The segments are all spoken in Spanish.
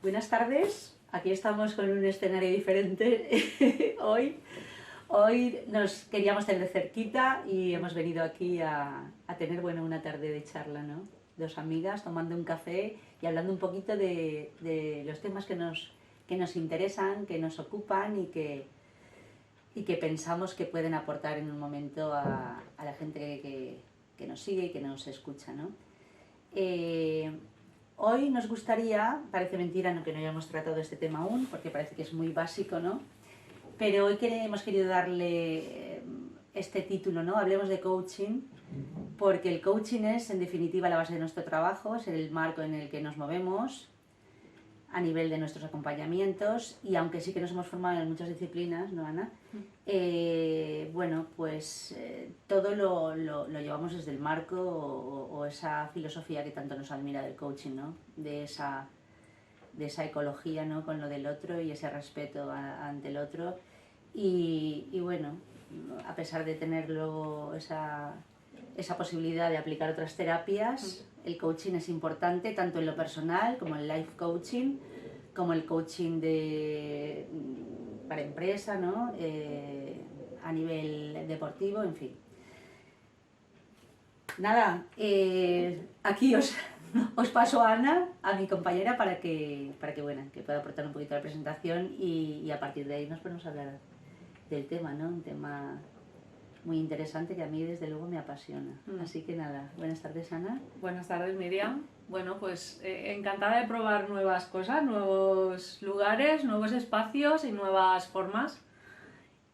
Buenas tardes, aquí estamos con un escenario diferente hoy. Hoy nos queríamos tener cerquita y hemos venido aquí a tener una tarde de charla, ¿no? Dos amigas tomando un café y hablando un poquito de los temas que nos interesan, que nos ocupan y que pensamos que pueden aportar en un momento a la gente que nos sigue y que nos escucha, ¿no? Hoy nos gustaría, parece mentira que no hayamos tratado este tema aún, porque parece que es muy básico, ¿no? Pero hoy hemos querido darle este título, ¿no? Hablemos de coaching, porque el coaching es, en definitiva, la base de nuestro trabajo, es el marco en el que nos movemos a nivel de nuestros acompañamientos, y aunque sí que nos hemos formado en muchas disciplinas, ¿no, Ana? Todo lo llevamos desde el marco o esa filosofía que tanto nos admira del coaching, ¿no? De esa ecología, ¿no? Con lo del otro y ese respeto ante el otro. Y bueno, a pesar de tener luego esa posibilidad de aplicar otras terapias, el coaching es importante tanto en lo personal como el life coaching, como el coaching para empresa, ¿no? A nivel deportivo, en fin. Nada, aquí os paso a Ana, a mi compañera, para que pueda aportar un poquito a la presentación y a partir de ahí nos ponemos a hablar del tema, ¿no? Un tema muy interesante que a mí desde luego me apasiona. Así que nada, buenas tardes, Ana. Buenas tardes, Miriam. Bueno, pues encantada de probar nuevas cosas, nuevos lugares, nuevos espacios y nuevas formas.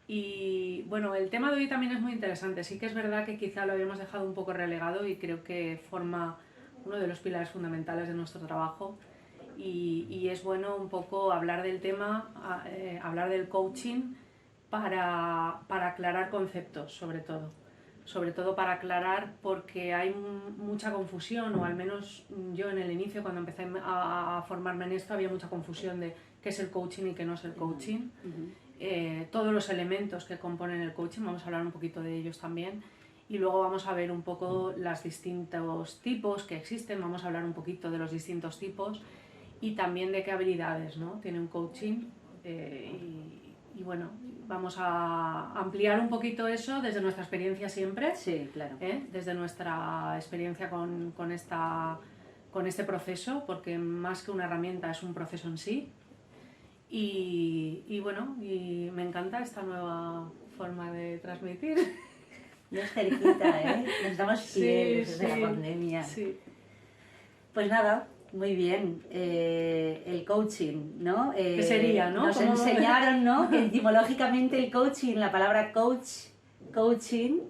Y bueno, el tema de hoy también es muy interesante. Sí que es verdad que quizá lo habíamos dejado un poco relegado y creo que forma uno de los pilares fundamentales de nuestro trabajo. Y es bueno un poco hablar del tema, hablar del coaching para aclarar conceptos, sobre todo para aclarar, porque hay mucha confusión, o al menos yo en el inicio, cuando empecé a formarme en esto, había mucha confusión de qué es el coaching y qué no es el coaching. Todos los elementos que componen el coaching, vamos a hablar un poquito de ellos también, y luego vamos a ver un poco los distintos tipos que existen, vamos a hablar un poquito de los distintos tipos y también de qué habilidades, ¿no?, tiene un coaching. Y bueno, vamos a ampliar un poquito eso desde nuestra experiencia siempre. Sí, claro. Desde nuestra experiencia con este proceso, porque más que una herramienta es un proceso en sí. Y bueno, y me encanta esta nueva forma de transmitir. Ya es cerquita, ¿eh? Nos estamos fieles desde la pandemia. Sí. Pues nada, muy bien. El coaching, ¿no? ¿Qué sería, no? Nos enseñaron, ¿no? Que etimológicamente el coaching, la palabra coaching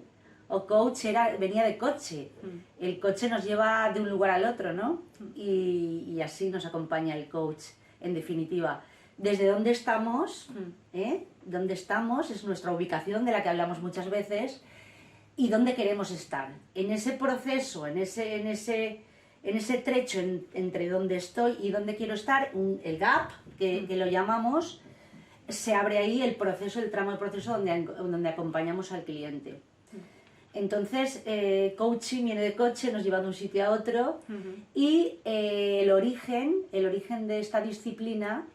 o coach venía de coche. El coche nos lleva de un lugar al otro, ¿no? Y así nos acompaña el coach, en definitiva. Desde dónde estamos, dónde estamos es nuestra ubicación, de la que hablamos muchas veces, y dónde queremos estar. En ese proceso, en ese trecho entre dónde estoy y dónde quiero estar, el gap, que lo llamamos, se abre ahí el proceso, el tramo de proceso donde acompañamos al cliente. Entonces, coaching viene de coche, nos lleva de un sitio a otro, y el origen de esta disciplina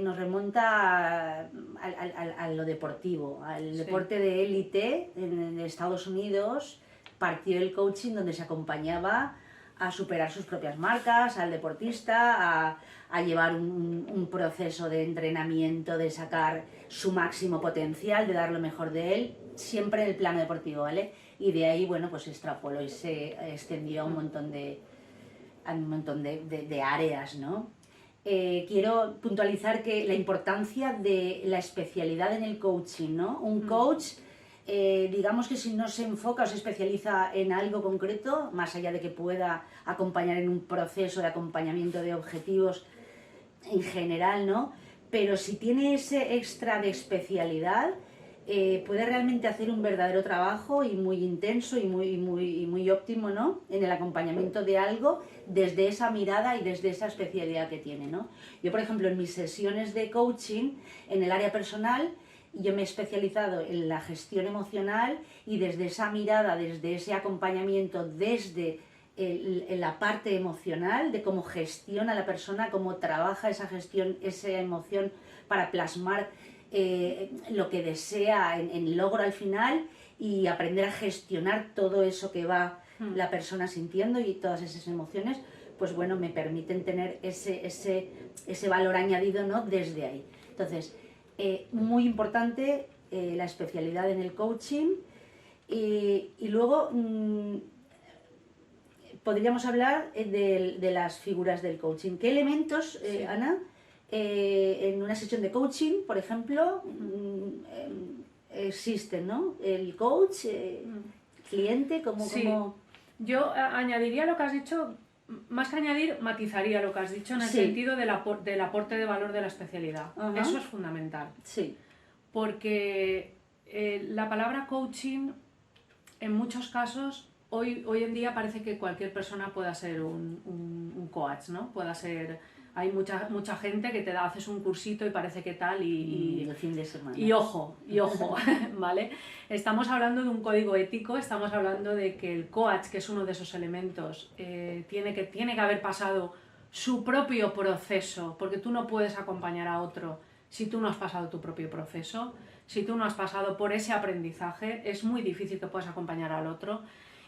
nos remonta a lo deportivo, al deporte de élite en Estados Unidos. Partió el coaching donde se acompañaba a superar sus propias marcas, al deportista, a llevar un proceso de entrenamiento, de sacar su máximo potencial, de dar lo mejor de él, siempre en el plano deportivo, ¿vale? Y de ahí, bueno, pues se extrapoló y se extendió a un montón de áreas, ¿no? Quiero puntualizar que la importancia de la especialidad en el coaching, ¿no? Un coach, digamos que si no se enfoca o se especializa en algo concreto, más allá de que pueda acompañar en un proceso de acompañamiento de objetivos en general, ¿no? Pero si tiene ese extra de especialidad, puede realmente hacer un verdadero trabajo y muy intenso y muy óptimo, ¿no?, en el acompañamiento de algo desde esa mirada y desde esa especialidad que tiene, ¿no? Yo, por ejemplo, en mis sesiones de coaching, en el área personal, yo me he especializado en la gestión emocional y desde esa mirada, desde ese acompañamiento, desde la parte emocional, de cómo gestiona la persona, cómo trabaja esa gestión, esa emoción para plasmar lo que desea en logro al final y aprender a gestionar todo eso que va la persona sintiendo y todas esas emociones, pues bueno, me permiten tener ese valor añadido, ¿no? Desde ahí. Entonces, muy importante la especialidad en el coaching y luego podríamos hablar de las figuras del coaching. ¿Qué elementos, Ana, en una sesión de coaching, por ejemplo, existen, ¿no? El coach, cliente, como... Yo añadiría lo que has dicho, más que añadir, matizaría lo que has dicho en el sentido del aporte de valor de la especialidad. Eso es fundamental. Sí. Porque la palabra coaching, en muchos casos, hoy en día parece que cualquier persona pueda ser un coach, ¿no? Pueda ser... Hay mucha gente que haces un cursito y parece que tal y el fin de semana. Y ojo, ¿vale? Estamos hablando de un código ético, estamos hablando de que el coach, que es uno de esos elementos, tiene que haber pasado su propio proceso, porque tú no puedes acompañar a otro si tú no has pasado tu propio proceso, si tú no has pasado por ese aprendizaje, es muy difícil que puedas acompañar al otro.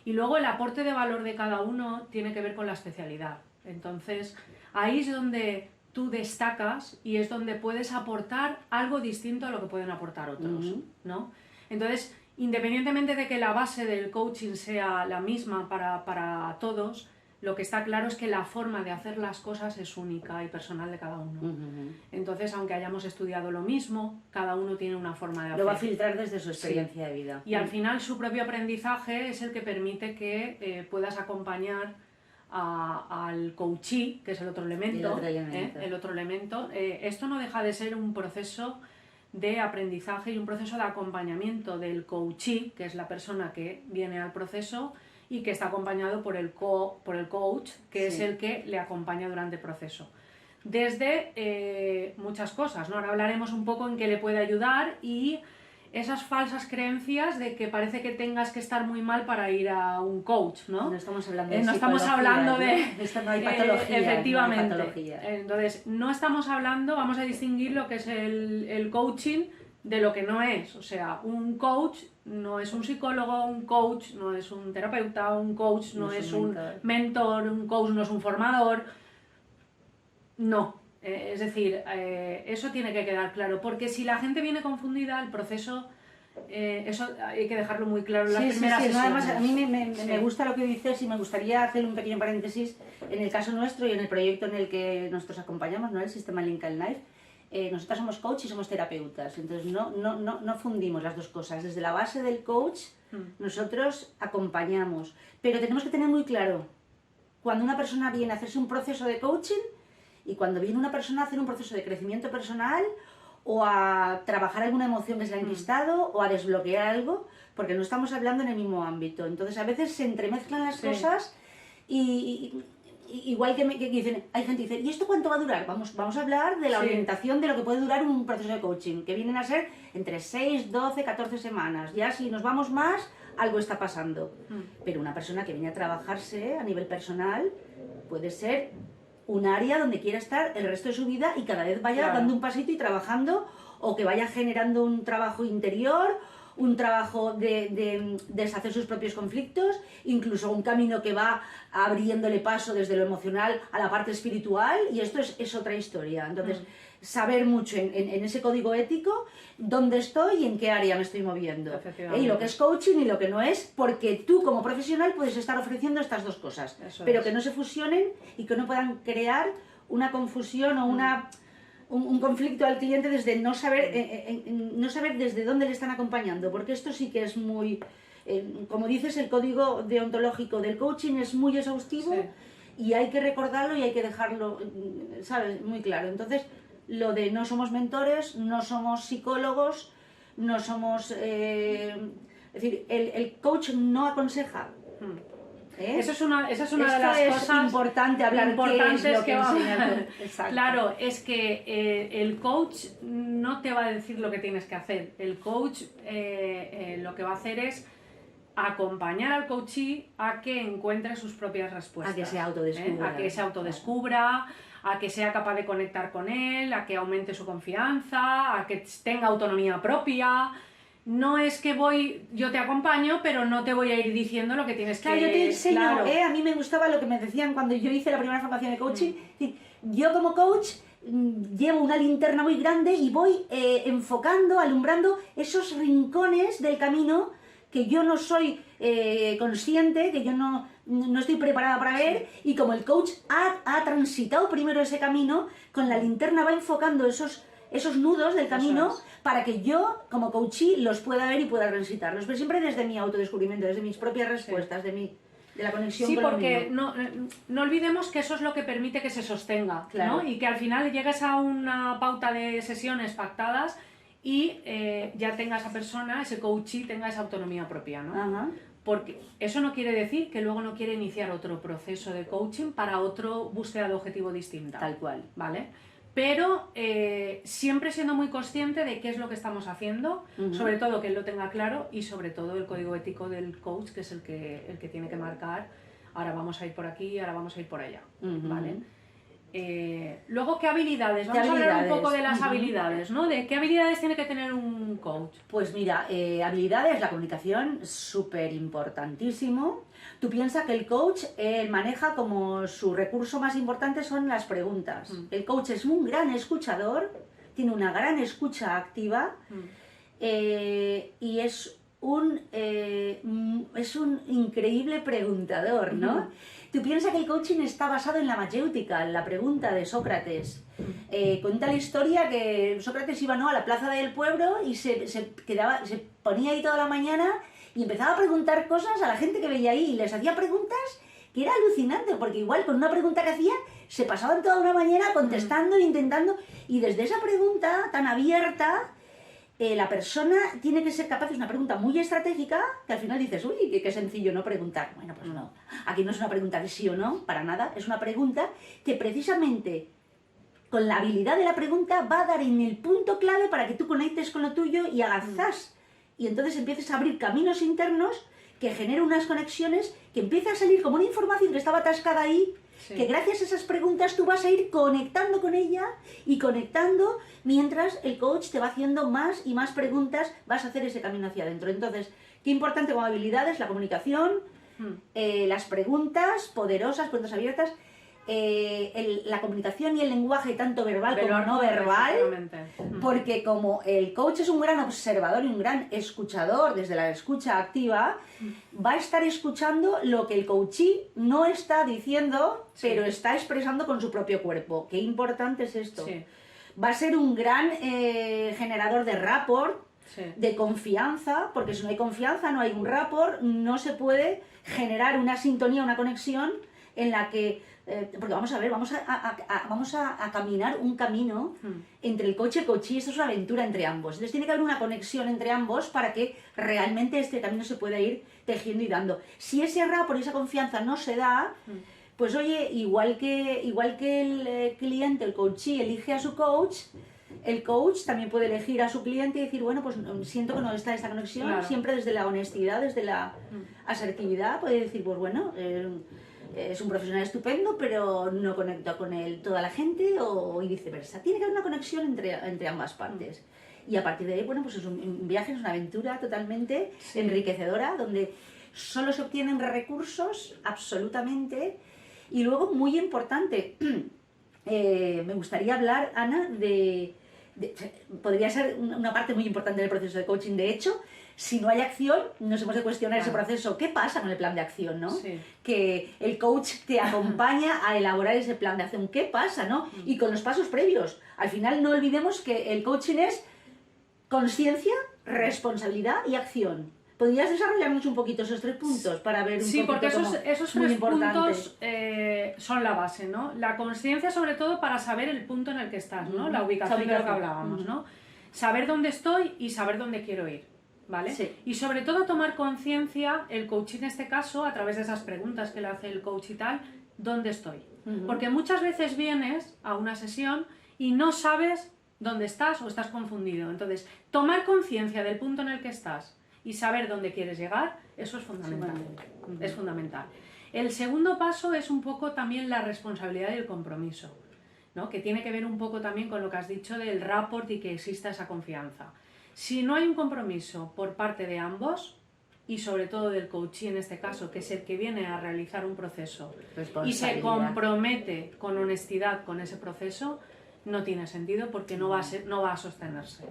Y luego el aporte de valor de cada uno tiene que ver con la especialidad. Entonces, ahí es donde tú destacas y es donde puedes aportar algo distinto a lo que pueden aportar otros, ¿no? Entonces, independientemente de que la base del coaching sea la misma para todos, lo que está claro es que la forma de hacer las cosas es única y personal de cada uno. Entonces, aunque hayamos estudiado lo mismo, cada uno tiene una forma de hacer. Lo va a filtrar desde su experiencia de vida. Y al final su propio aprendizaje es el que permite que puedas acompañar al coachee, que es el otro elemento. Esto no deja de ser un proceso de aprendizaje y un proceso de acompañamiento del coachee, que es la persona que viene al proceso y que está acompañado por el coach, que es el que le acompaña durante el proceso. Desde muchas cosas, ¿no? Ahora hablaremos un poco en qué le puede ayudar y esas falsas creencias de que parece que tengas que estar muy mal para ir a un coach, ¿no? No estamos hablando de no estamos hablando de... Esto no hay patología. Efectivamente. No hay patología. Entonces, no estamos hablando, vamos a distinguir lo que es el coaching de lo que no es. O sea, un coach no es un psicólogo, un coach no es un terapeuta, un coach no es un mentor, un coach no es un formador. No. Es decir, eso tiene que quedar claro, porque si la gente viene confundida, el proceso, eso hay que dejarlo muy claro en las primeras sesiones. No, además, a mí me gusta lo que dices y me gustaría hacer un pequeño paréntesis en el caso nuestro y en el proyecto en el que nosotros acompañamos, ¿no? El sistema Lincoln Life. Nosotros somos coach y somos terapeutas, entonces no fundimos las dos cosas. Desde la base del coach nosotros acompañamos, pero tenemos que tener muy claro cuando una persona viene a hacerse un proceso de coaching y cuando viene una persona a hacer un proceso de crecimiento personal o a trabajar alguna emoción que se le ha enquistado o a desbloquear algo, porque no estamos hablando en el mismo ámbito. Entonces a veces se entremezclan las cosas y igual que dicen, hay gente que dice, ¿y esto cuánto va a durar? Vamos a hablar de la orientación de lo que puede durar un proceso de coaching, que vienen a ser entre 6, 12, 14 semanas. Ya si nos vamos más, algo está pasando. Pero una persona que viene a trabajarse a nivel personal puede ser un área donde quiera estar el resto de su vida y cada vez vaya dando un pasito y trabajando, o que vaya generando un trabajo interior, un trabajo de deshacer sus propios conflictos, incluso un camino que va abriéndole paso desde lo emocional a la parte espiritual, y esto es otra historia. Entonces, saber mucho en ese código ético dónde estoy y en qué área me estoy moviendo. Y lo que es coaching y lo que no es, porque tú como profesional puedes estar ofreciendo estas dos cosas, pero que no se fusionen y que no puedan crear una confusión o un conflicto al cliente desde no saber desde dónde le están acompañando, porque esto sí que es muy... como dices, el código deontológico del coaching es muy exhaustivo y hay que recordarlo y hay que dejarlo, ¿sabes?, muy claro. Entonces, lo de no somos mentores, no somos psicólogos, no somos... es decir, el coach no aconseja. Esa es una de las cosas importante hablar importantes que va Exacto. Claro, es que el coach no te va a decir lo que tienes que hacer. El coach lo que va a hacer es acompañar al coachee a que encuentre sus propias respuestas. A que se autodescubra. A que se autodescubra, a que sea capaz de conectar con él, a que aumente su confianza, a que tenga autonomía propia. No es que yo te acompaño, pero no te voy a ir diciendo lo que tienes Claro, que... yo te enseño, Claro. a mí me gustaba lo que me decían cuando yo hice la primera formación de coaching. Es decir, yo como coach llevo una linterna muy grande y voy enfocando, alumbrando esos rincones del camino que yo no soy consciente, que yo no estoy preparada para ver, y como el coach ha transitado primero ese camino, con la linterna va enfocando esos nudos del camino para que yo, como coachee, los pueda ver y pueda transitarlos, pero siempre desde mi autodescubrimiento, desde mis propias respuestas, de la conexión con lo mío. Sí, porque no olvidemos que eso es lo que permite que se sostenga, Claro. ¿no? Y que al final llegues a una pauta de sesiones pactadas y ya tenga esa persona, ese coachee, tenga esa autonomía propia, ¿no? Ajá. Porque eso no quiere decir que luego no quiere iniciar otro proceso de coaching para otro búsqueda de objetivo distinta. Tal cual. ¿Vale? Pero siempre siendo muy consciente de qué es lo que estamos haciendo, sobre todo que él lo tenga claro y sobre todo el código ético del coach, que es el que tiene que marcar, ahora vamos a ir por aquí, ahora vamos a ir por allá, ¿vale? Luego, ¿qué habilidades? Vamos a hablar un poco de las habilidades, ¿no? De qué habilidades tiene que tener un coach. Pues mira, habilidades, la comunicación, súper importantísimo. Tú piensas que el coach maneja como su recurso más importante son las preguntas. El coach es un gran escuchador, tiene una gran escucha activa y es un increíble preguntador, ¿no? Tú piensas que el coaching está basado en la mayéutica, en la pregunta de Sócrates. Cuenta la historia que Sócrates iba a la plaza del pueblo y se ponía ahí toda la mañana y empezaba a preguntar cosas a la gente que veía ahí y les hacía preguntas que era alucinante, porque igual con una pregunta que hacía se pasaban toda una mañana contestando, intentando, y desde esa pregunta tan abierta la persona tiene que ser capaz, es una pregunta muy estratégica, que al final dices, uy, qué sencillo no preguntar. Bueno, pues no, aquí no es una pregunta de sí o no, para nada, es una pregunta que precisamente con la habilidad de la pregunta va a dar en el punto clave para que tú conectes con lo tuyo y hagas zas. Y entonces empieces a abrir caminos internos que generen unas conexiones, que empieza a salir como una información que estaba atascada ahí, que gracias a esas preguntas tú vas a ir conectando con ella y conectando mientras el coach te va haciendo más y más preguntas, vas a hacer ese camino hacia adentro. Entonces, qué importante como habilidades, la comunicación, las preguntas poderosas, preguntas abiertas, la comunicación y el lenguaje tanto verbal como no verbal, porque como el coach es un gran observador y un gran escuchador desde la escucha activa, va a estar escuchando lo que el coachee no está diciendo, pero está expresando con su propio cuerpo. Qué importante es esto. Va a ser un gran generador de rapport, de confianza, porque si no hay confianza, no hay un rapport, no se puede generar una sintonía, una conexión en la que porque vamos a ver, vamos a caminar un camino entre el coach y el coachee. Esto es una aventura entre ambos. Entonces tiene que haber una conexión entre ambos para que realmente este camino se pueda ir tejiendo y dando. Si ese rapport y esa confianza no se da, pues oye, igual que el cliente, el coachee, elige a su coach, el coach también puede elegir a su cliente y decir, bueno, pues siento que no está esta conexión, siempre desde la honestidad, desde la asertividad, puede decir, pues bueno, es un profesional estupendo, pero no conecto con él toda la gente, y viceversa. Tiene que haber una conexión entre ambas partes. Y a partir de ahí, bueno, pues es un viaje, es una aventura totalmente enriquecedora, donde solo se obtienen recursos, absolutamente. Y luego, muy importante, me gustaría hablar, Ana, podría ser una parte muy importante del proceso de coaching. De hecho, si no hay acción, nos hemos de cuestionar ese proceso. ¿Qué pasa con el plan de acción, no? Que el coach te acompaña a elaborar ese plan de acción. ¿Qué pasa, no? Y con los pasos previos. Al final no olvidemos que el coaching es conciencia, responsabilidad y acción. ¿Podrías desarrollarnos un poquito esos tres puntos para ver un poquito porque esos tres puntos son la base, ¿no? La conciencia, sobre todo, para saber el punto en el que estás, ¿no? La ubicación de lo que hablábamos, ¿no? Saber dónde estoy y saber dónde quiero ir, ¿vale? Y sobre todo tomar conciencia, el coach en este caso, a través de esas preguntas que le hace el coach y tal, ¿dónde estoy? Porque muchas veces vienes a una sesión y no sabes dónde estás o estás confundido. Entonces, tomar conciencia del punto en el que estás y saber dónde quieres llegar, eso es fundamental. Sí, Es fundamental. El segundo paso es un poco también la responsabilidad y el compromiso, ¿no? Que tiene que ver un poco también con lo que has dicho del rapport y que exista esa confianza. Si no hay un compromiso por parte de ambos, y sobre todo del coachee en este caso, que es el que viene a realizar un proceso y se compromete con honestidad con ese proceso, no tiene sentido porque no va a sostenerse.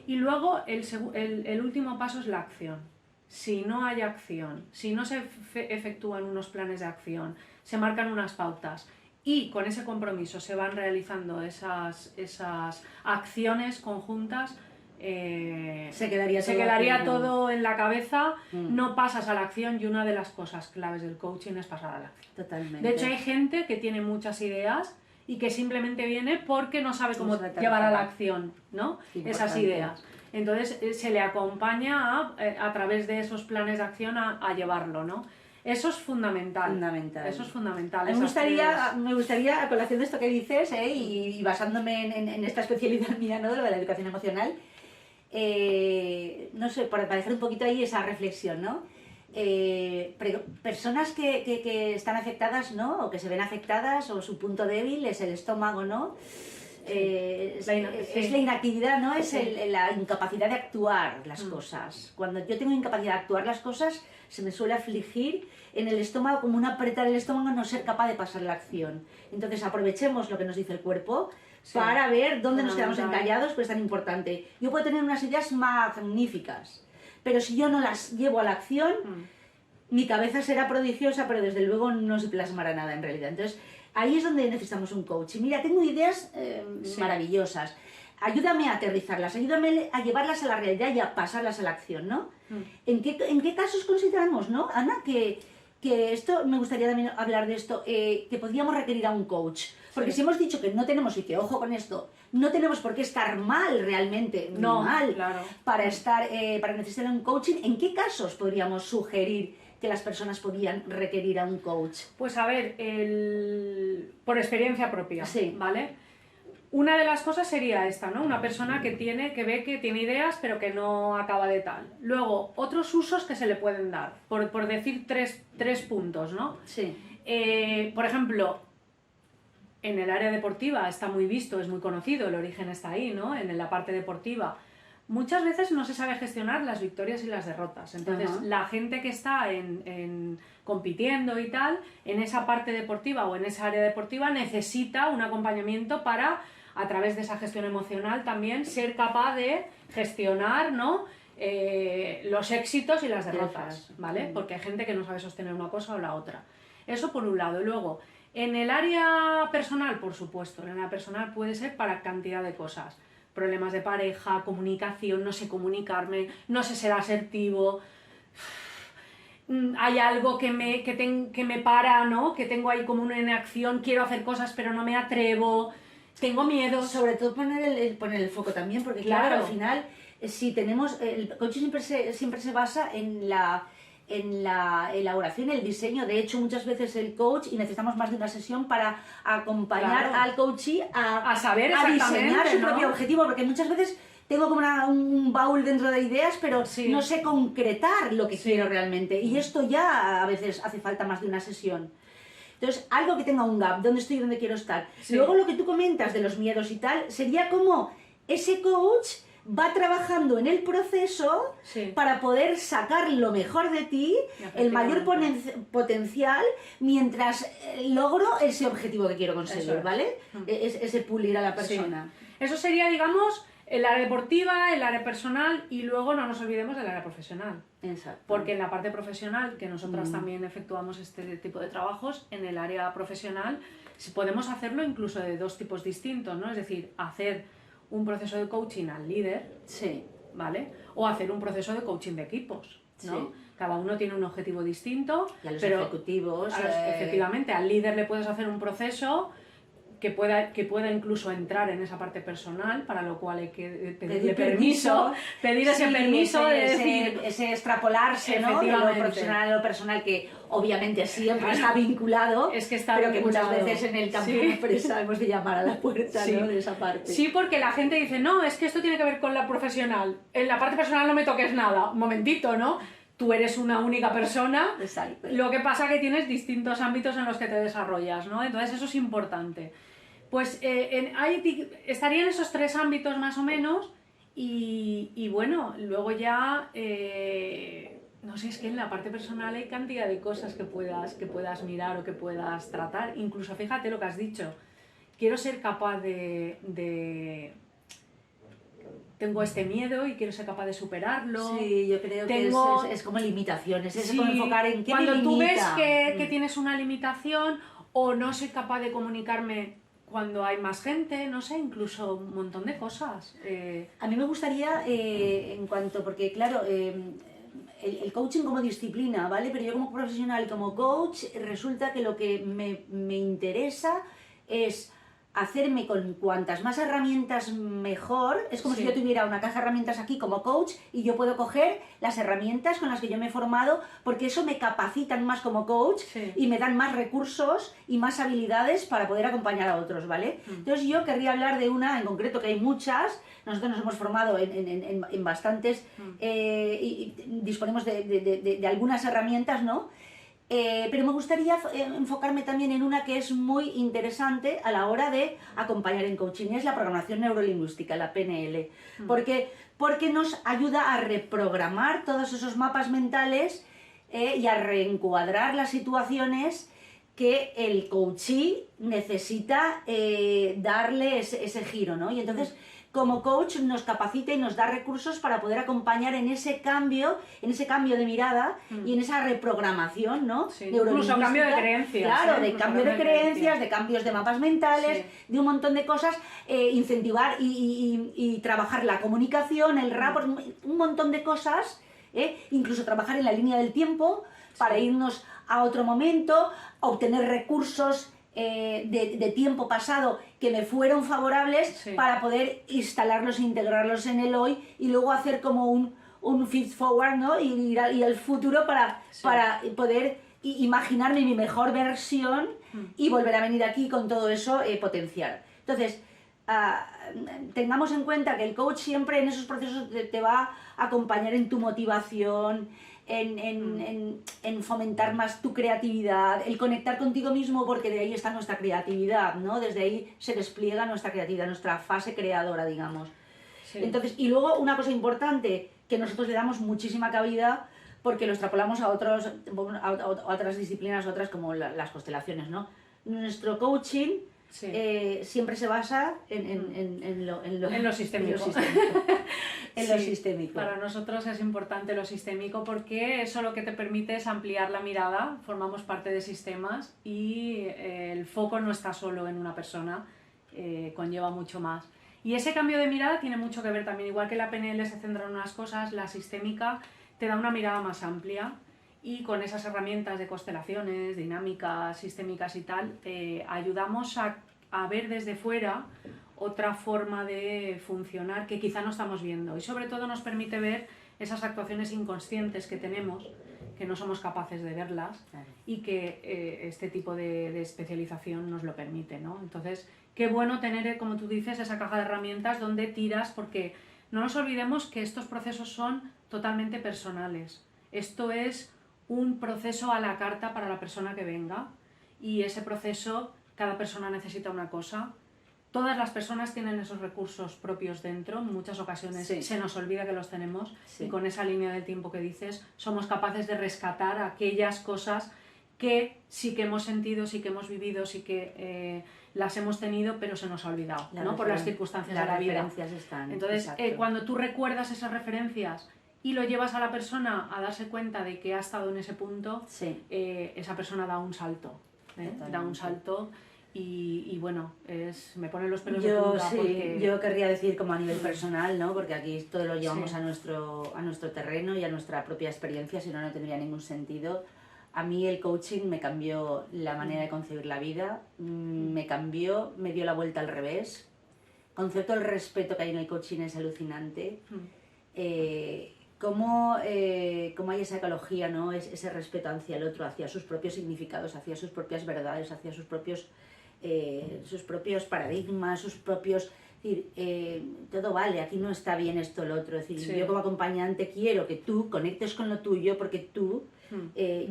Y luego el último paso es la acción. Si no hay acción, si no se efectúan unos planes de acción, se marcan unas pautas y con ese compromiso se van realizando esas acciones conjuntas, se quedaría todo en la cabeza, no pasas a la acción, y una de las cosas claves del coaching es pasar a la acción. Totalmente. De hecho, hay gente que tiene muchas ideas y que simplemente viene porque no sabe cómo llevar a la acción, ¿no? Esas ideas. Entonces se le acompaña a través de esos planes de acción a llevarlo, ¿no? Eso es fundamental. Eso es fundamental. Me gustaría, a colación de esto que dices, y basándome en esta especialidad mía, ¿no? De lo de la educación emocional, no sé, para dejar un poquito ahí esa reflexión, ¿no? Personas que están afectadas, ¿no? O que se ven afectadas, o su punto débil es el estómago, ¿no? Es la inactividad, ¿no? Es la incapacidad de actuar las cosas. Cuando yo tengo incapacidad de actuar las cosas, se me suele afligir en el estómago, como un apretar el estómago, no ser capaz de pasar la acción. Entonces aprovechemos lo que nos dice el cuerpo para ver dónde nos quedamos encallados, pues es tan importante. Yo puedo tener unas ideas magníficas, pero si yo no las llevo a la acción, mi cabeza será prodigiosa, pero desde luego no se plasmará nada en realidad. Entonces, ahí es donde necesitamos un coach. Y mira, tengo ideas maravillosas. Ayúdame a aterrizarlas, ayúdame a llevarlas a la realidad y a pasarlas a la acción, ¿no? ¿En qué casos consideramos, ¿no, Ana, que esto, me gustaría también hablar de esto, que podríamos requerir a un coach? Porque si hemos dicho que no tenemos, y que ojo con esto, no tenemos por qué estar mal realmente, para necesitar un coaching, ¿en qué casos podríamos sugerir que las personas podían requerir a un coach? Pues a ver, por experiencia propia, ¿vale? Una de las cosas sería esta, ¿no? Una persona que ve que tiene ideas pero que no acaba de tal. Luego, otros usos que se le pueden dar, por decir tres puntos, ¿no? Sí. Por ejemplo, en el área deportiva está muy visto, es muy conocido, el origen está ahí, ¿no? En la parte deportiva. Muchas veces no se sabe gestionar las victorias y las derrotas. Entonces, la gente que está compitiendo y tal, en esa parte deportiva o en esa área deportiva, necesita un acompañamiento para, a través de esa gestión emocional, también ser capaz de gestionar, ¿no? Los éxitos y las derrotas, ¿vale? Porque hay gente que no sabe sostener una cosa o la otra. Eso por un lado. Y luego, en el área personal, por supuesto, en el área personal puede ser para cantidad de cosas. Problemas de pareja, comunicación, no sé comunicarme, no sé ser asertivo, hay algo que me para, ¿no? Que tengo ahí como una inacción, quiero hacer cosas pero no me atrevo, tengo miedo. Sobre todo poner el foco también, porque claro, al final, si tenemos, el coaching siempre se basa en la elaboración, el diseño. De hecho, muchas veces el coach, y necesitamos más de una sesión para acompañar al coachee a diseñar su propio objetivo, porque muchas veces tengo como un baúl dentro de ideas, pero no sé concretar lo que quiero realmente, y esto ya a veces hace falta más de una sesión. Entonces, algo que tenga un gap, dónde estoy y dónde quiero estar. Luego, lo que tú comentas de los miedos y tal, sería como ese coach va trabajando en el proceso para poder sacar lo mejor de ti, el mayor potencial, mientras logro ese objetivo que quiero conseguir, ¿vale? Ese pulir a la persona. Eso sería, digamos, el área deportiva, el área personal, y luego no nos olvidemos del área profesional. Exacto. Porque en la parte profesional, que nosotras también efectuamos este tipo de trabajos, en el área profesional podemos hacerlo incluso de dos tipos distintos, ¿no? Es decir, hacer un proceso de coaching al líder, ¿vale? O hacer un proceso de coaching de equipos, ¿no? Cada uno tiene un objetivo distinto. Y a los ejecutivos... efectivamente, al líder le puedes hacer un proceso que pueda incluso entrar en esa parte personal, para lo cual hay que pedirle permiso, pedir ese permiso de decir... Ese extrapolarse, ¿no? De lo profesional a lo personal, que obviamente siempre está vinculado, es que está pero vinculado. Que muchas veces en el campo de empresa hemos de llamar a la puerta, ¿no? De esa parte. Sí, porque la gente dice, no, es que esto tiene que ver con la profesional, en la parte personal no me toques nada, un momentito, ¿no? Tú eres una única persona, exacto. Lo que pasa que tienes distintos ámbitos en los que te desarrollas, ¿no? Entonces eso es importante. Pues estarían esos 3 ámbitos más o menos y bueno, luego ya, no sé, es que en la parte personal hay cantidad de cosas que puedas mirar o que puedas tratar. Incluso fíjate lo que has dicho, quiero ser capaz tengo este miedo y quiero ser capaz de superarlo. Sí, yo creo que es como limitaciones, es como enfocar en qué cuando me limita. Tú ves que tienes una limitación o no soy capaz de comunicarme cuando hay más gente, no sé, incluso un montón de cosas. A mí me gustaría, en cuanto, porque claro, el coaching como disciplina, ¿vale? Pero yo como profesional, como coach, resulta que lo que me interesa es hacerme con cuantas más herramientas mejor. Es como si yo tuviera una caja de herramientas aquí como coach y yo puedo coger las herramientas con las que yo me he formado, porque eso me capacitan más como coach y me dan más recursos y más habilidades para poder acompañar a otros, ¿vale? Entonces yo querría hablar de una en concreto, que hay muchas. Nosotros nos hemos formado en bastantes y disponemos de algunas herramientas, ¿no? Pero me gustaría enfocarme también en una que es muy interesante a la hora de acompañar en coaching, y es la programación neurolingüística, la PNL. Porque nos ayuda a reprogramar todos esos mapas mentales y a reencuadrar las situaciones que el coachee necesita darle ese giro, ¿no? Y entonces, como coach, nos capacita y nos da recursos para poder acompañar en ese cambio de mirada y en esa reprogramación, ¿no? Sí, incluso cambio de creencias. Claro, de cambio de creencias, de cambios de mapas mentales, de un montón de cosas, incentivar y trabajar la comunicación, el rapport, un montón de cosas, incluso trabajar en la línea del tiempo para irnos a otro momento, obtener recursos de tiempo pasado que me fueron favorables para poder instalarlos e integrarlos en el hoy y luego hacer como un feed forward, ¿no? Y ir al futuro para poder imaginarme mi mejor versión y volver a venir aquí con todo eso potenciar. Entonces, tengamos en cuenta que el coach siempre en esos procesos te va a acompañar en tu motivación, en fomentar más tu creatividad, el conectar contigo mismo, porque de ahí está nuestra creatividad, ¿no? Desde ahí se despliega nuestra creatividad, nuestra fase creadora, digamos. Entonces, y luego una cosa importante, que nosotros le damos muchísima cabida, porque lo extrapolamos a otras disciplinas, otras como las constelaciones, ¿no? Nuestro coaching siempre se basa en lo sistémico. En lo sistémico. Para nosotros es importante lo sistémico porque eso lo que te permite es ampliar la mirada, formamos parte de sistemas y el foco no está solo en una persona, conlleva mucho más. Y ese cambio de mirada tiene mucho que ver también, igual que la PNL se centra en unas cosas, la sistémica te da una mirada más amplia. Y con esas herramientas de constelaciones, dinámicas, sistémicas y tal, ayudamos a ver desde fuera otra forma de funcionar que quizá no estamos viendo. Y sobre todo nos permite ver esas actuaciones inconscientes que tenemos, que no somos capaces de verlas y que este tipo de especialización nos lo permite, ¿no? Entonces, qué bueno tener, como tú dices, esa caja de herramientas donde tiras, porque no nos olvidemos que estos procesos son totalmente personales. Esto es un proceso a la carta para la persona que venga y ese proceso, cada persona necesita una cosa. Todas las personas tienen esos recursos propios dentro, en muchas ocasiones se nos olvida que los tenemos y con esa línea del tiempo que dices somos capaces de rescatar aquellas cosas que sí que hemos sentido, sí que hemos vivido, sí que las hemos tenido, pero se nos ha olvidado, ¿no? Por las circunstancias de la vida. Entonces, cuando tú recuerdas esas referencias y lo llevas a la persona a darse cuenta de que ha estado en ese punto, esa persona da un salto, da un salto y bueno, me ponen los pelos de punta porque... Yo querría decir como a nivel personal, ¿no? Porque aquí todo lo llevamos a nuestro terreno y a nuestra propia experiencia, si no, no tendría ningún sentido. A mí el coaching me cambió la manera de concebir la vida, me cambió, me dio la vuelta al revés. El concepto del respeto que hay en el coaching es alucinante. Cómo hay esa ecología, ¿no? Ese respeto hacia el otro, hacia sus propios significados, hacia sus propias verdades, hacia sus propios paradigmas, sus propios... Es decir, todo vale, aquí no está bien esto o lo otro. Es decir, Sí. yo como acompañante quiero que tú conectes con lo tuyo porque tú,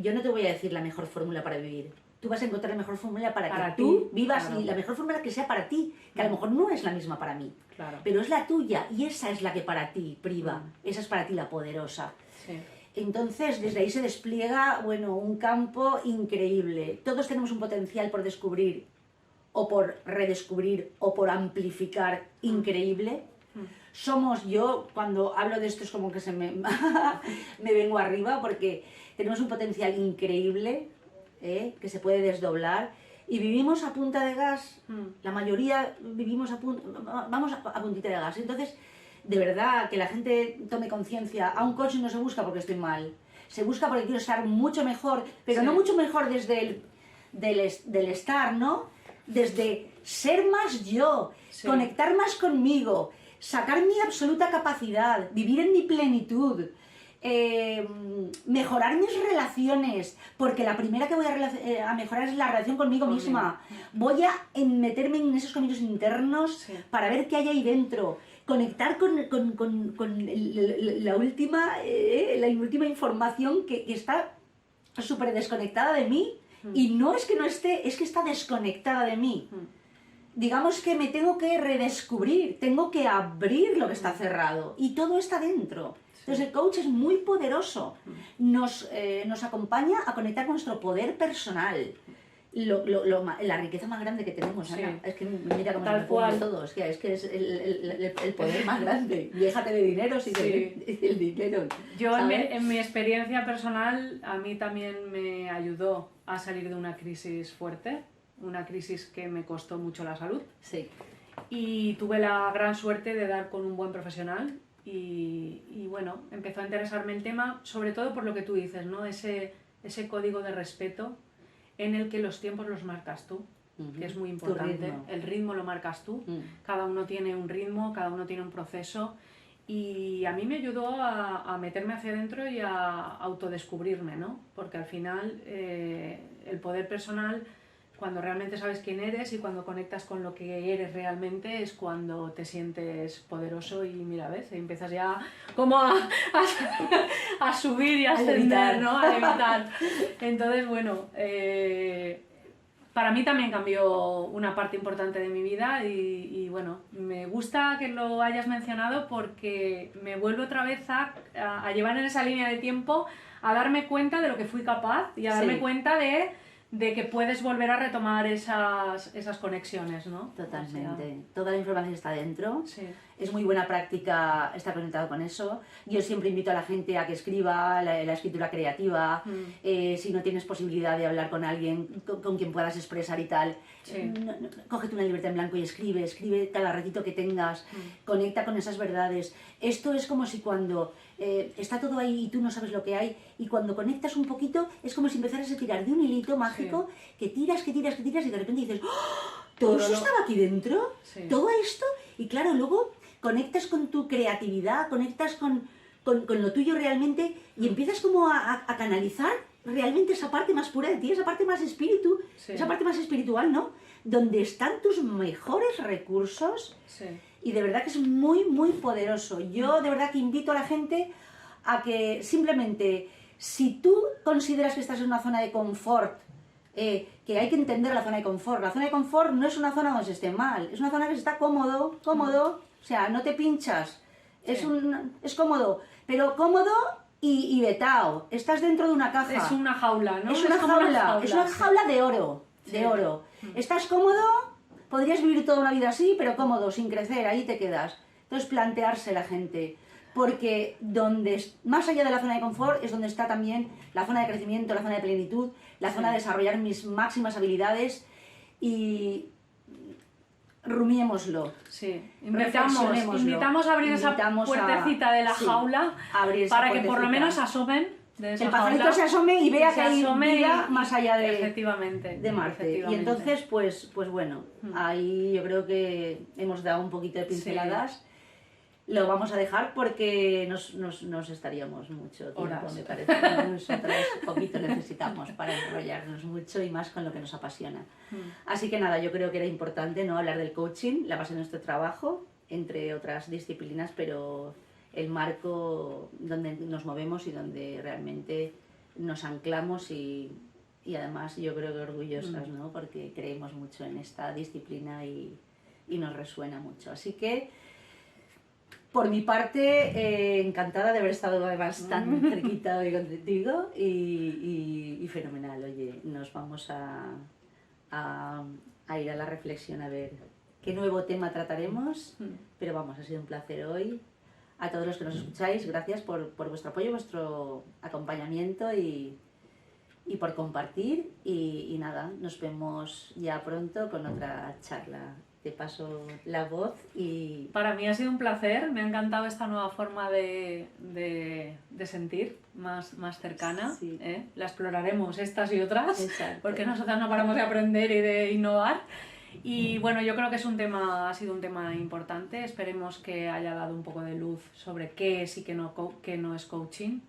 yo no te voy a decir la mejor fórmula para vivir. Tú vas a encontrar la mejor fórmula para que ti, tú vivas claro. y la mejor fórmula que sea para ti, que a lo mejor no es la misma para mí, Claro. pero es la tuya y esa es la que para ti priva, esa es para ti la poderosa. Sí. Entonces, desde ahí se despliega, bueno, un campo increíble. Todos tenemos un potencial por descubrir o por redescubrir o por amplificar increíble. Somos, yo cuando hablo de esto es como que me vengo arriba porque tenemos un potencial increíble que se puede desdoblar y vivimos a punta de gas. La mayoría vivimos vamos a puntita de gas. Entonces, de verdad, que la gente tome conciencia. A un coach no se busca porque estoy mal, se busca porque quiero estar mucho mejor, pero Sí. no mucho mejor desde del estar, ¿no? Desde ser más yo, Sí. conectar más conmigo, sacar mi absoluta capacidad, vivir en mi plenitud, mejorar mis relaciones, porque la primera que voy a mejorar es la relación conmigo misma. Voy a meterme en esos caminos internos Sí. para ver qué hay ahí dentro, conectar con la última información que está súper desconectada de mí. Y no es que no esté, es que está desconectada de mí. Digamos que me tengo que redescubrir, tengo que abrir lo que está cerrado. Y todo está dentro. Entonces el coach es muy poderoso. Nos acompaña a conectar con nuestro poder personal. La riqueza más grande que tenemos, Ana. Sí. Es que mira cómo Tal me pongo cual. todo. Es que es el poder más grande. Déjate de dinero, sí, Sí. el dinero. Yo ¿sabes? en mi experiencia personal, a mí también me ayudó a salir de una crisis fuerte, una crisis que me costó mucho la salud. Sí. Y tuve la gran suerte de dar con un buen profesional y bueno, empezó a interesarme el tema, sobre todo por lo que tú dices, ¿no? Ese código de respeto en el que los tiempos los marcas tú, que es muy Tu importante. ritmo. El ritmo lo marcas tú, cada uno tiene un ritmo, cada uno tiene un proceso y a mí me ayudó a meterme hacia adentro y a autodescubrirme, ¿no? Porque al final el poder personal, cuando realmente sabes quién eres y cuando conectas con lo que eres realmente, es cuando te sientes poderoso y mira, ves, empiezas ya como a subir y a ascender, ¿no? A levitar. Entonces, bueno, para mí también cambió una parte importante de mi vida y bueno, me gusta que lo hayas mencionado porque me vuelve otra vez a llevar en esa línea de tiempo a darme cuenta de lo que fui capaz y a darme Sí. cuenta de que puedes volver a retomar esas conexiones, ¿no? Totalmente. Toda la información está dentro. O sea, sí. Es muy buena práctica estar conectado con eso. Yo siempre invito a la gente a que escriba la escritura creativa. Si no tienes posibilidad de hablar con alguien con quien puedas expresar y tal, Sí. cógete una libreta en blanco y escribe cada ratito que tengas. Conecta con esas verdades. Esto es como si cuando está todo ahí y tú no sabes lo que hay, y cuando conectas un poquito es como si empezaras a tirar de un hilito mágico que tiras y de repente dices, ¡oh! ¿Todo eso estaba aquí dentro? Sí. ¿Todo esto? Y claro, luego conectas con tu creatividad, conectas con lo tuyo realmente y empiezas como a canalizar realmente esa parte más pura de ti, esa parte más espíritu, Sí. esa parte más espiritual, ¿no? Donde están tus mejores recursos. Sí. Y de verdad que es muy, muy poderoso. Yo de verdad que invito a la gente a que simplemente, si tú consideras que estás en una zona de confort, que hay que entender la zona de confort. La zona de confort no es una zona donde se esté mal, es una zona que se está cómodo, o sea, no te pinchas, Sí. es cómodo, pero cómodo y vetao. Estás dentro de una caja. Es una jaula, ¿no? Es una como jaula, es una sí. jaula de oro, Sí. de oro. Estás cómodo, podrías vivir toda una vida así, pero cómodo, sin crecer, ahí te quedas. Entonces plantearse la gente, porque más allá de la zona de confort es donde está también la zona de crecimiento, la zona de plenitud, la zona de desarrollar mis máximas habilidades y rumiémoslo. Sí, Reflexionémoslo. invitamos a abrir esa Invitamos a- puertecita de la sí, jaula abrir esa para que por lo puertecita. menos asomen de Que esa el pajarito jaula, se asome y vea que hay asome vida y- más allá efectivamente, de Marte. Y efectivamente. entonces, pues bueno, ahí yo creo que hemos dado un poquito de pinceladas. Lo vamos a dejar porque nos estaríamos mucho tiempo, Horas. me parece. Nosotros poquito necesitamos para enrollarnos mucho y más con lo que nos apasiona. Así que nada, yo creo que era importante, ¿no?, hablar del coaching, la base de nuestro trabajo, entre otras disciplinas, pero el marco donde nos movemos y donde realmente nos anclamos y además yo creo que orgullosas, ¿no?, porque creemos mucho en esta disciplina y nos resuena mucho. Así que, por mi parte, encantada de haber estado además tan cerquita hoy contigo y fenomenal. Oye, nos vamos a ir a la reflexión a ver qué nuevo tema trataremos, pero vamos, ha sido un placer hoy. A todos los que nos escucháis, gracias por vuestro apoyo, vuestro acompañamiento y por compartir. Y nada, nos vemos ya pronto con otra charla. Te paso la voz y... Para mí ha sido un placer, me ha encantado esta nueva forma de sentir, más cercana. Sí. La exploraremos estas y otras, Exacto. porque nosotras no paramos de aprender y de innovar. Y bueno, yo creo que ha sido un tema importante, esperemos que haya dado un poco de luz sobre qué es y qué no es coaching,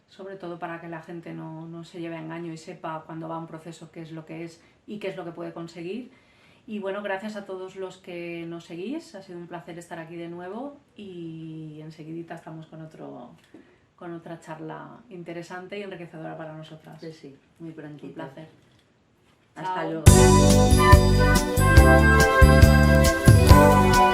sobre todo para que la gente no se lleve a engaño y sepa cuando va a un proceso qué es lo que es y qué es lo que puede conseguir. Y bueno, gracias a todos los que nos seguís, ha sido un placer estar aquí de nuevo y enseguidita estamos con otra charla interesante y enriquecedora para nosotras. Sí, sí, muy prontito. Un placer. Hasta Chao. luego.